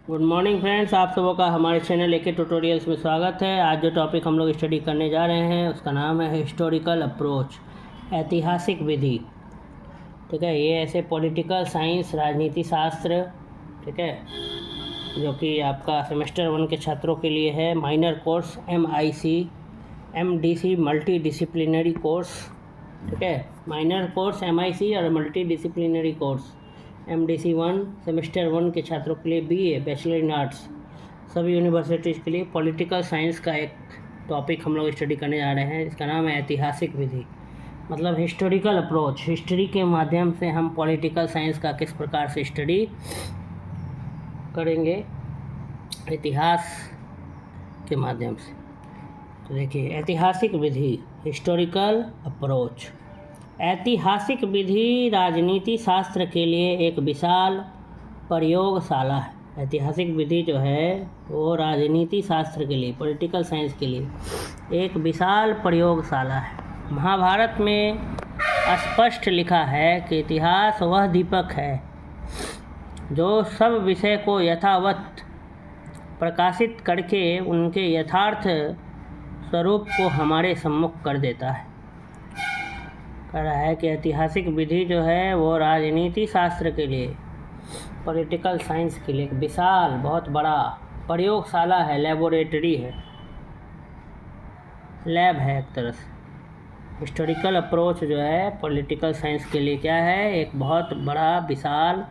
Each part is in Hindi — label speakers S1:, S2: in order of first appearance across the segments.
S1: गुड मॉर्निंग फ्रेंड्स, आप सबों का हमारे चैनल एके ट्यूटोरियल्स में स्वागत है। आज जो टॉपिक हम लोग स्टडी करने जा रहे हैं उसका नाम है हिस्टोरिकल अप्रोच, ऐतिहासिक विधि। ठीक है, ये ऐसे पॉलिटिकल साइंस, राजनीति शास्त्र, ठीक है, जो कि आपका सेमेस्टर 1 के छात्रों के लिए है। Minor course MIC MDC multi disciplinary course. ठीक है, माइनर कोर्स MIC और multi disciplinary course MDC 1 semester 1 के छात्रों के लिए BA बैचलर इन आर्ट्स सभी यूनिवर्सिटीज़ के लिए पॉलिटिकल साइंस का एक टॉपिक हम लोग स्टडी करने जा रहे हैं। इसका नाम है ऐतिहासिक विधि, मतलब हिस्टोरिकल अप्रोच। हिस्ट्री के माध्यम से हम पॉलिटिकल साइंस का किस प्रकार से स्टडी करेंगे, इतिहास के माध्यम से। तो देखिए, ऐतिहासिक विधि, हिस्टोरिकल अप्रोच। ऐतिहासिक विधि राजनीति शास्त्र के लिए एक विशाल प्रयोगशाला है। ऐतिहासिक विधि जो है वो राजनीति शास्त्र के लिए, पॉलिटिकल साइंस के लिए एक विशाल प्रयोगशाला है। महाभारत में स्पष्ट लिखा है कि इतिहास वह दीपक है जो सब विषय को यथावत प्रकाशित करके उनके यथार्थ स्वरूप को हमारे सम्मुख कर देता है। कह रहा है कि ऐतिहासिक विधि जो है वो राजनीति शास्त्र के लिए, पॉलिटिकल साइंस के लिए एक विशाल, बहुत बड़ा प्रयोगशाला है, लेबोरेटरी है, लैब है एक तरह से। हिस्टोरिकल अप्रोच जो है पॉलिटिकल साइंस के लिए क्या है, एक बहुत बड़ा विशाल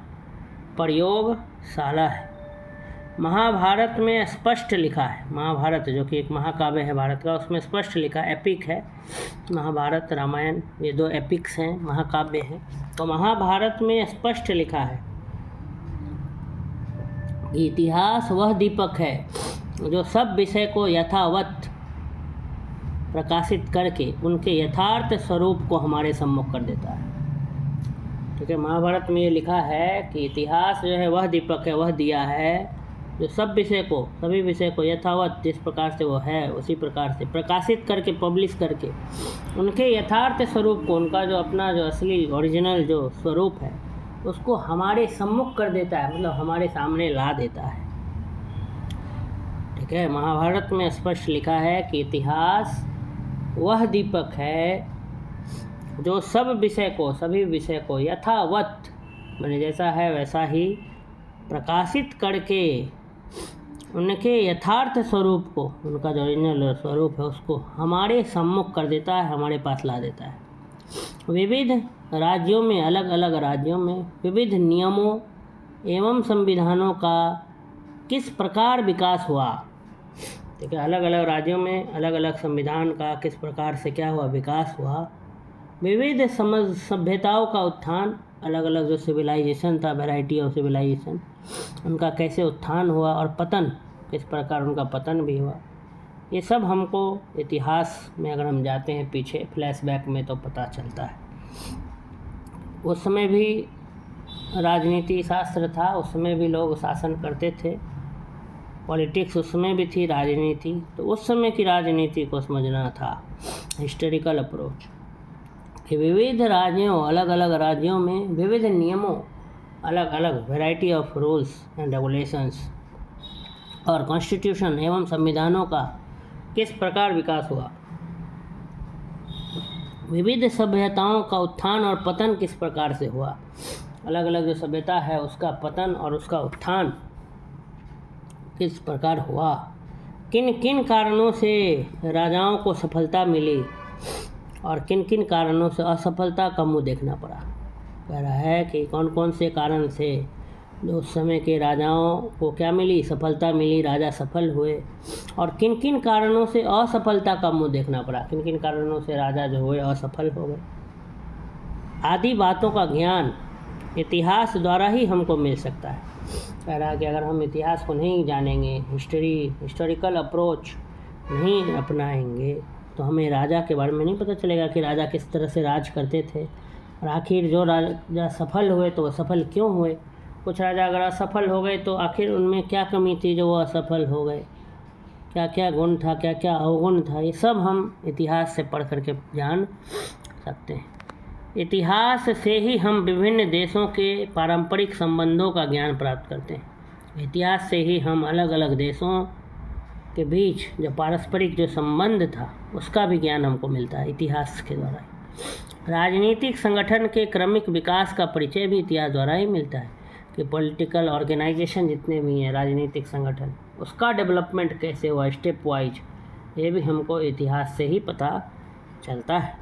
S1: प्रयोगशाला है। महाभारत में स्पष्ट लिखा है, महाभारत जो कि एक महाकाव्य है भारत का, उसमें स्पष्ट लिखा, एपिक है महाभारत, रामायण, ये दो एपिक्स हैं, महाकाव्य हैं। तो महाभारत में स्पष्ट लिखा है कि इतिहास वह दीपक है जो सब विषय को यथावत प्रकाशित करके उनके यथार्थ स्वरूप को हमारे सम्मुख कर देता है। ठीक है, महाभारत में ये लिखा है कि इतिहास जो है वह दीपक है, वह दिया है जो सब विषय को, सभी विषय को यथावत जिस प्रकार से वो है उसी प्रकार से प्रकाशित करके, पब्लिश करके उनके यथार्थ स्वरूप को, उनका जो अपना जो असली ओरिजिनल जो स्वरूप है उसको हमारे सम्मुख कर देता है, मतलब हमारे सामने ला देता है। ठीक है, महाभारत में स्पष्ट लिखा है कि इतिहास वह दीपक है जो सब विषय को, सभी विषय को यथावत, मैंने जैसा है वैसा ही प्रकाशित करके उनके यथार्थ स्वरूप को, उनका जो ओरिजिनल स्वरूप है उसको हमारे सम्मुख कर देता है, हमारे पास ला देता है। विविध राज्यों में, अलग अलग राज्यों में विविध नियमों एवं संविधानों का किस प्रकार विकास हुआ। ठीक है, अलग अलग राज्यों में अलग अलग संविधान का किस प्रकार से क्या हुआ, विकास हुआ। विविध सभ्यताओं का उत्थान, अलग अलग जो सिविलाइजेशन था, वैरायटी ऑफ सिविलाइजेशन, उनका कैसे उत्थान हुआ और पतन, किस प्रकार उनका पतन भी हुआ। ये सब हमको इतिहास में अगर हम जाते हैं पीछे फ्लैशबैक में तो पता चलता है। उस समय भी राजनीति शास्त्र था, उस समय भी लोग शासन करते थे, पॉलिटिक्स उस समय भी थी, राजनीति, तो उस समय की राजनीति को समझना था। हिस्टोरिकल अप्रोच कि विविध राज्यों, अलग अलग राज्यों में विविध नियमों, अलग अलग variety of rules and regulations और कॉन्स्टिट्यूशन एवं संविधानों का किस प्रकार विकास हुआ। विविध सभ्यताओं का उत्थान और पतन किस प्रकार से हुआ, अलग अलग जो सभ्यता है उसका पतन और उसका उत्थान किस प्रकार हुआ। किन किन कारणों से राजाओं को सफलता मिली और किन किन कारणों से असफलता का मुंह देखना पड़ा। कह रहा है कि कौन कौन से कारण से जो उस समय के राजाओं को क्या मिली, सफलता मिली, राजा सफल हुए, और किन किन कारणों से असफलता का मुंह देखना पड़ा, किन किन कारणों से राजा जो हुए असफल हो गए। आदि बातों का ज्ञान इतिहास द्वारा ही हमको मिल सकता है। कह रहा है कि अगर हम इतिहास को नहीं जानेंगे, हिस्टोरिकल अप्रोच नहीं अपनाएंगे तो हमें राजा के बारे में नहीं पता चलेगा कि राजा किस तरह से राज करते थे, और आखिर जो राजा सफल हुए तो वह सफल क्यों हुए। कुछ राजा अगर असफल हो गए तो आखिर उनमें क्या कमी थी जो वो असफल हो गए, क्या क्या गुण था, क्या क्या अवगुण था, ये सब हम इतिहास से पढ़ करके जान सकते हैं। इतिहास से ही हम विभिन्न देशों के पारंपरिक संबंधों का ज्ञान प्राप्त करते हैं। इतिहास से ही हम अलग अलग देशों के बीच जो पारस्परिक जो संबंध था उसका भी ज्ञान हमको मिलता है इतिहास के द्वारा। राजनीतिक संगठन के क्रमिक विकास का परिचय भी इतिहास द्वारा ही मिलता है कि पॉलिटिकल ऑर्गेनाइजेशन जितने भी हैं राजनीतिक संगठन, उसका डेवलपमेंट कैसे हुआ स्टेप वाइज, ये भी हमको इतिहास से ही पता चलता है।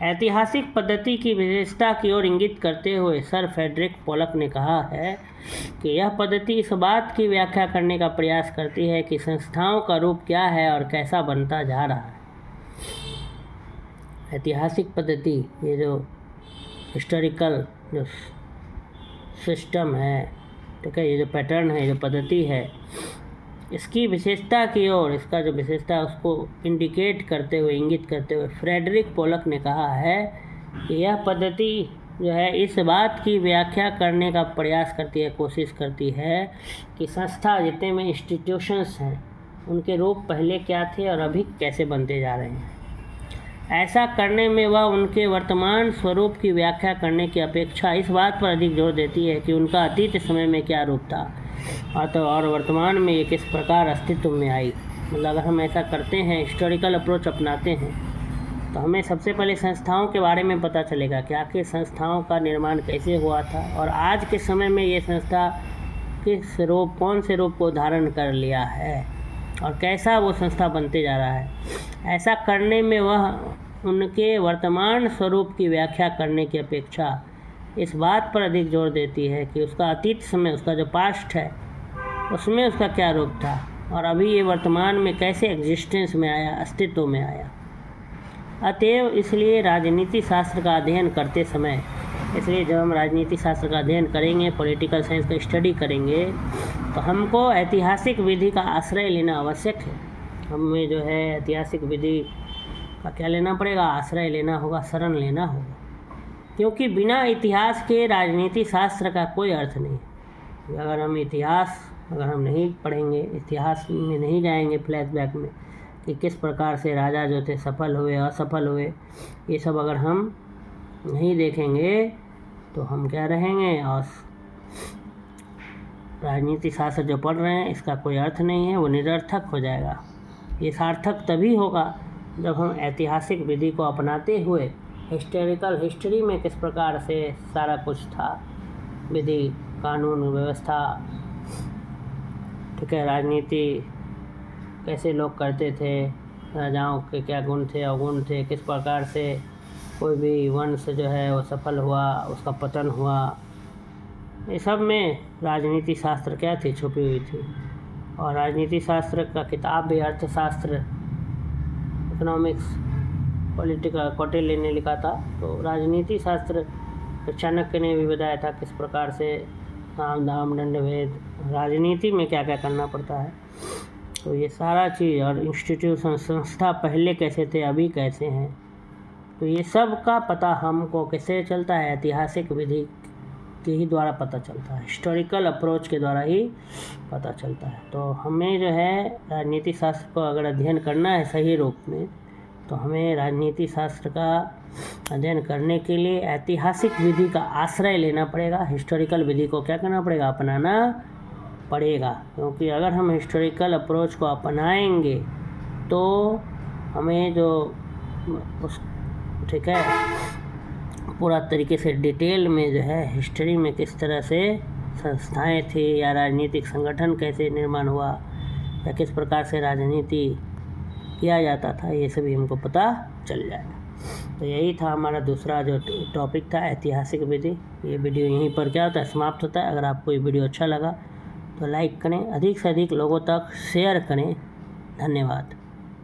S1: ऐतिहासिक पद्धति की विशेषता की ओर इंगित करते हुए सर फ्रेडरिक पोलक ने कहा है कि यह पद्धति इस बात की व्याख्या करने का प्रयास करती है कि संस्थाओं का रूप क्या है और कैसा बनता जा रहा है। ऐतिहासिक पद्धति, ये जो हिस्टोरिकल जो सिस्टम है, ठीक है, ये जो पैटर्न है, जो पद्धति है, इसकी विशेषता की ओर, इसका जो विशेषता है उसको इंडिकेट करते हुए, इंगित करते हुए फ्रेडरिक पोलक ने कहा है कि यह पद्धति जो है इस बात की व्याख्या करने का प्रयास करती है, कोशिश करती है कि संस्था जितने में इंस्टीट्यूशंस हैं उनके रूप पहले क्या थे और अभी कैसे बनते जा रहे हैं। ऐसा करने में वह उनके वर्तमान स्वरूप की व्याख्या करने की अपेक्षा इस बात पर अधिक जोर देती है कि उनका अतीत समय में क्या रूप था और वर्तमान में ये किस प्रकार अस्तित्व में आई। मतलब अगर हम ऐसा करते हैं, हिस्टोरिकल अप्रोच अपनाते हैं, तो हमें सबसे पहले संस्थाओं के बारे में पता चलेगा कि आखिर संस्थाओं का निर्माण कैसे हुआ था और आज के समय में ये संस्था किस रूप, कौन से रूप को धारण कर लिया है और कैसा वो संस्था बनते जा रहा है। ऐसा करने में वह उनके वर्तमान स्वरूप की व्याख्या करने की अपेक्षा इस बात पर अधिक जोर देती है कि उसका अतीत समय, उसका जो पास्ट है, उसमें उसका क्या रूप था और अभी ये वर्तमान में कैसे एग्जिस्टेंस में आया, अस्तित्व में आया। अतएव इसलिए राजनीति शास्त्र का अध्ययन करते समय, इसलिए जब हम राजनीति शास्त्र का अध्ययन करेंगे, पॉलिटिकल साइंस का स्टडी करेंगे, तो हमको ऐतिहासिक विधि का आश्रय लेना आवश्यक है। हमें जो है ऐतिहासिक विधि का क्या लेना पड़ेगा, आश्रय लेना होगा, शरण लेना होगा, क्योंकि बिना इतिहास के राजनीति शास्त्र का कोई अर्थ नहीं। अगर हम नहीं पढ़ेंगे, इतिहास में नहीं जाएंगे फ्लैशबैक में कि किस प्रकार से राजा जो थे सफल हुए, असफल हुए, ये सब अगर हम नहीं देखेंगे तो हम क्या रहेंगे, और राजनीति शास्त्र जो पढ़ रहे हैं इसका कोई अर्थ नहीं है, वो निरर्थक हो जाएगा। ये सार्थक तभी होगा जब हम ऐतिहासिक विधि को अपनाते हुए हिस्टोरिकल हिस्ट्री में किस प्रकार से सारा कुछ था, विधि, कानून, व्यवस्था, ठीक है, राजनीति कैसे लोग करते थे, राजाओं के क्या गुण थे, अवगुण थे, किस प्रकार से कोई भी वंश जो है वो सफल हुआ, उसका पतन हुआ, ये सब में राजनीति शास्त्र क्या थी, छुपी हुई थी। और राजनीति शास्त्र का किताब भी अर्थशास्त्र, इकोनॉमिक्स, पॉलिटिकल, कौटिल्य ने लिखा था। तो राजनीति शास्त्र चाणक्य ने भी बताया था किस प्रकार से साम दाम दंड भेद, राजनीति में क्या क्या करना पड़ता है। तो ये सारा चीज़, और इंस्टीट्यूशन, संस्था पहले कैसे थे, अभी कैसे हैं, तो ये सब का पता हमको कैसे चलता है, ऐतिहासिक विधि के ही द्वारा पता चलता है, हिस्टोरिकल अप्रोच के द्वारा ही पता चलता है। तो हमें जो है राजनीति शास्त्र को अगर अध्ययन करना है सही रूप में, तो हमें राजनीति शास्त्र का अध्ययन करने के लिए ऐतिहासिक विधि का आश्रय लेना पड़ेगा, हिस्टोरिकल विधि को क्या करना पड़ेगा, अपनाना पड़ेगा। क्योंकि अगर हम हिस्टोरिकल अप्रोच को अपनाएंगे तो हमें जो उस, ठीक है, पूरा तरीके से डिटेल में जो है हिस्ट्री में किस तरह से संस्थाएं थी या राजनीतिक संगठन कैसे निर्माण हुआ या किस प्रकार से राजनीति किया जाता था, ये सभी हमको पता चल जाएगा। तो यही था हमारा दूसरा जो टॉपिक था, ऐतिहासिक विधि। ये वीडियो यहीं पर क्या होता है, समाप्त होता है। अगर आपको ये वीडियो अच्छा लगा तो लाइक करें, अधिक से अधिक लोगों तक शेयर करें। धन्यवाद।